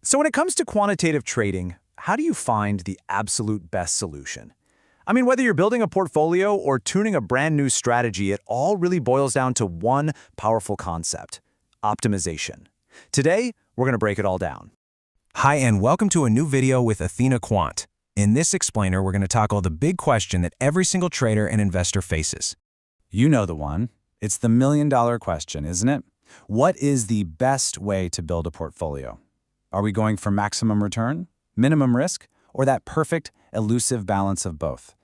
So when it comes to quantitative trading, how do you find the absolute best solution? I mean, whether you're building a portfolio or tuning a brand new strategy, it all really boils down to one powerful concept: optimization. Today, we're going to break it all down. Hi, and welcome to a new video with Athena Quant. In this explainer, we're going to tackle the big question that every single trader and investor faces. You know the one. It's the million-dollar question, isn't it? What is the best way to build a portfolio? Are we going for maximum return, minimum risk, or that perfect, elusive balance of both?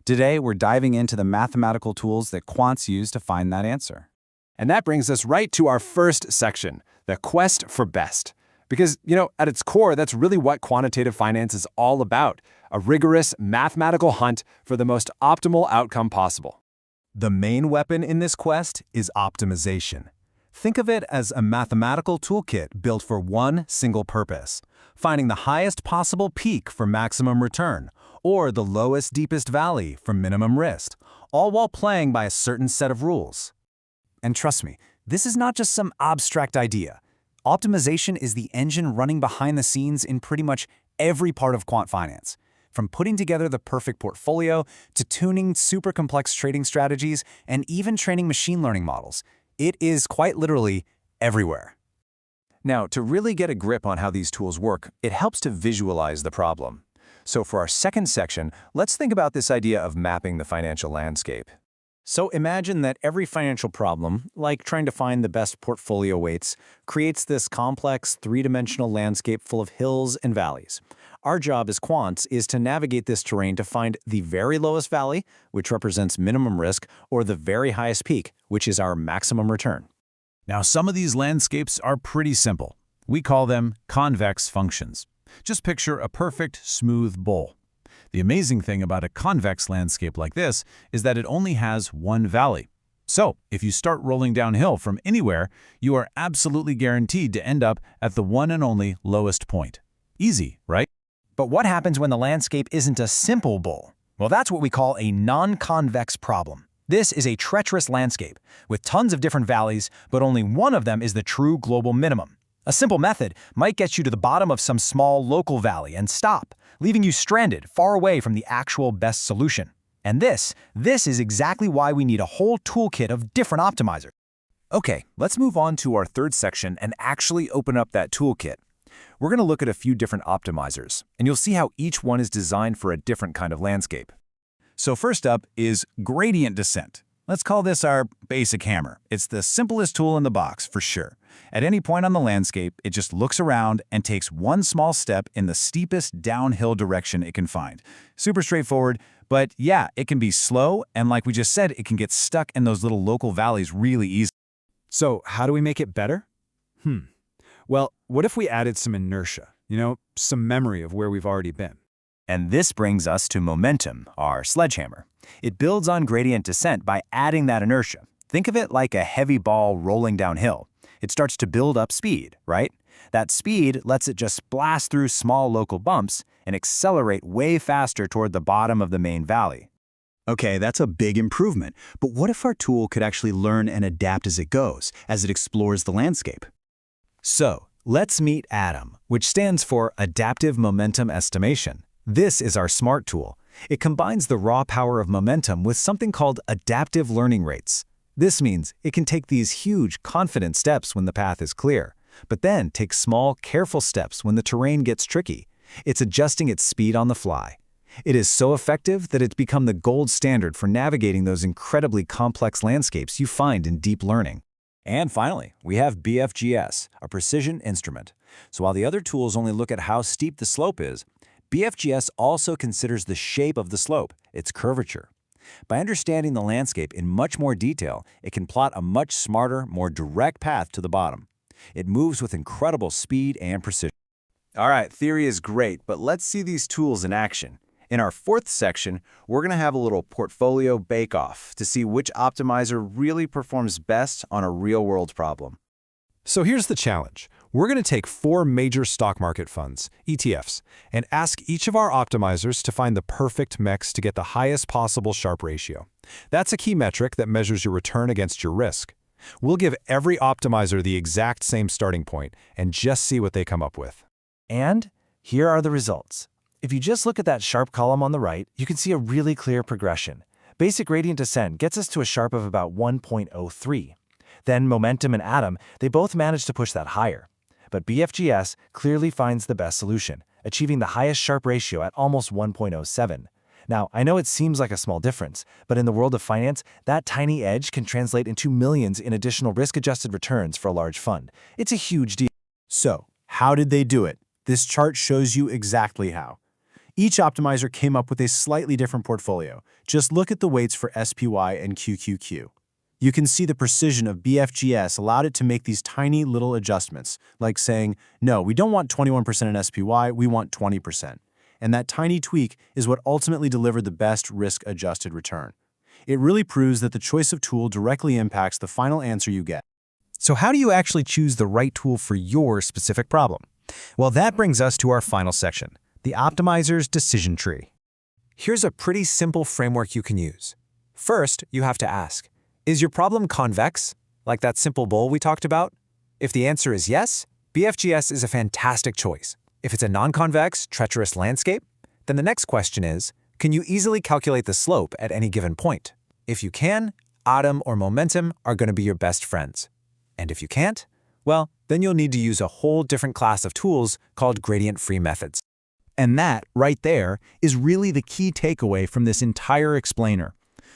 Today, we're diving into the mathematical tools that quants use to find that answer. And that brings us right to our first section, the quest for best. Because, at its core, that's really what quantitative finance is all about, a rigorous mathematical hunt for the most optimal outcome possible. The main weapon in this quest is optimization. Think of it as a mathematical toolkit built for one single purpose: finding the highest possible peak for maximum return, or the lowest, deepest valley for minimum risk, all while playing by a certain set of rules. And trust me, this is not just some abstract idea. Optimization is the engine running behind the scenes in pretty much every part of quant finance. From putting together the perfect portfolio to tuning super complex trading strategies and even training machine learning models, it is quite literally everywhere. Now, to really get a grip on how these tools work, it helps to visualize the problem. So for our second section, let's think about this idea of mapping the financial landscape. So imagine that every financial problem, like trying to find the best portfolio weights, creates this complex three-dimensional landscape full of hills and valleys. Our job as quants is to navigate this terrain to find the very lowest valley, which represents minimum risk, or the very highest peak, which is our maximum return. Now, some of these landscapes are pretty simple. We call them convex functions. Just picture a perfect, smooth bowl. The amazing thing about a convex landscape like this is that it only has one valley. So, if you start rolling downhill from anywhere, you are absolutely guaranteed to end up at the one and only lowest point. Easy, right? But what happens when the landscape isn't a simple bowl? Well, that's what we call a non-convex problem. This is a treacherous landscape with tons of different valleys, but only one of them is the true global minimum. A simple method might get you to the bottom of some small local valley and stop, leaving you stranded far away from the actual best solution. And this is exactly why we need a whole toolkit of different optimizers. Okay, let's move on to our third section and actually open up that toolkit. We're going to look at a few different optimizers, and you'll see how each one is designed for a different kind of landscape. So first up is gradient descent. Let's call this our basic hammer. It's the simplest tool in the box, for sure. At any point on the landscape, it just looks around and takes one small step in the steepest downhill direction it can find. Super straightforward, but yeah, it can be slow, and like we just said, it can get stuck in those little local valleys really easily. So how do we make it better? Well, what if we added some inertia, some memory of where we've already been? And this brings us to momentum, our sledgehammer. It builds on gradient descent by adding that inertia. Think of it like a heavy ball rolling downhill. It starts to build up speed, right? That speed lets it just blast through small local bumps and accelerate way faster toward the bottom of the main valley. Okay, that's a big improvement, but what if our tool could actually learn and adapt as it goes, as it explores the landscape? So, let's meet ADAM, which stands for Adaptive Momentum Estimation. This is our smart tool. It combines the raw power of momentum with something called adaptive learning rates. This means it can take these huge, confident steps when the path is clear, but then take small, careful steps when the terrain gets tricky. It's adjusting its speed on the fly. It is so effective that it's become the gold standard for navigating those incredibly complex landscapes you find in deep learning. And finally, we have BFGS, a precision instrument. So while the other tools only look at how steep the slope is, BFGS also considers the shape of the slope, its curvature. By understanding the landscape in much more detail, it can plot a much smarter, more direct path to the bottom. It moves with incredible speed and precision. All right, theory is great, but let's see these tools in action. In our fourth section, we're going to have a little portfolio bake-off to see which optimizer really performs best on a real-world problem. So here's the challenge. We're going to take 4 major stock market funds, ETFs, and ask each of our optimizers to find the perfect mix to get the highest possible Sharpe ratio. That's a key metric that measures your return against your risk. We'll give every optimizer the exact same starting point and just see what they come up with. And here are the results. If you just look at that sharp column on the right, you can see a really clear progression. Basic gradient descent gets us to a Sharpe of about 1.03. Then momentum and atom, they both manage to push that higher. But BFGS clearly finds the best solution, achieving the highest Sharpe ratio at almost 1.07. Now, I know it seems like a small difference, but in the world of finance, that tiny edge can translate into millions in additional risk-adjusted returns for a large fund. It's a huge deal. So, how did they do it? This chart shows you exactly how. Each optimizer came up with a slightly different portfolio. Just look at the weights for SPY and QQQ. You can see the precision of BFGS allowed it to make these tiny little adjustments, like saying, no, we don't want 21% in SPY, we want 20%. And that tiny tweak is what ultimately delivered the best risk-adjusted return. It really proves that the choice of tool directly impacts the final answer you get. So how do you actually choose the right tool for your specific problem? Well, that brings us to our final section, the optimizer's decision tree. Here's a pretty simple framework you can use. First, you have to ask, is your problem convex, like that simple bowl we talked about? If the answer is yes, BFGS is a fantastic choice. If it's a non-convex, treacherous landscape, then the next question is, can you easily calculate the slope at any given point? If you can, atom or momentum are going to be your best friends. And if you can't, well, then you'll need to use a whole different class of tools called gradient-free methods. And that, right there, is really the key takeaway from this entire explainer.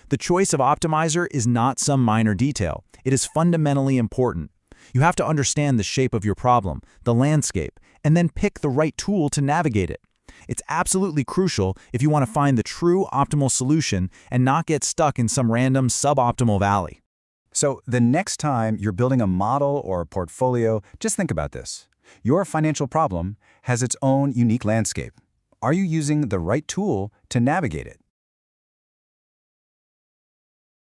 The choice of optimizer is not some minor detail. It is fundamentally important. You have to understand the shape of your problem, the landscape, and then pick the right tool to navigate it. It's absolutely crucial if you want to find the true optimal solution and not get stuck in some random suboptimal valley. So the next time you're building a model or a portfolio, just think about this. Your financial problem has its own unique landscape. Are you using the right tool to navigate it?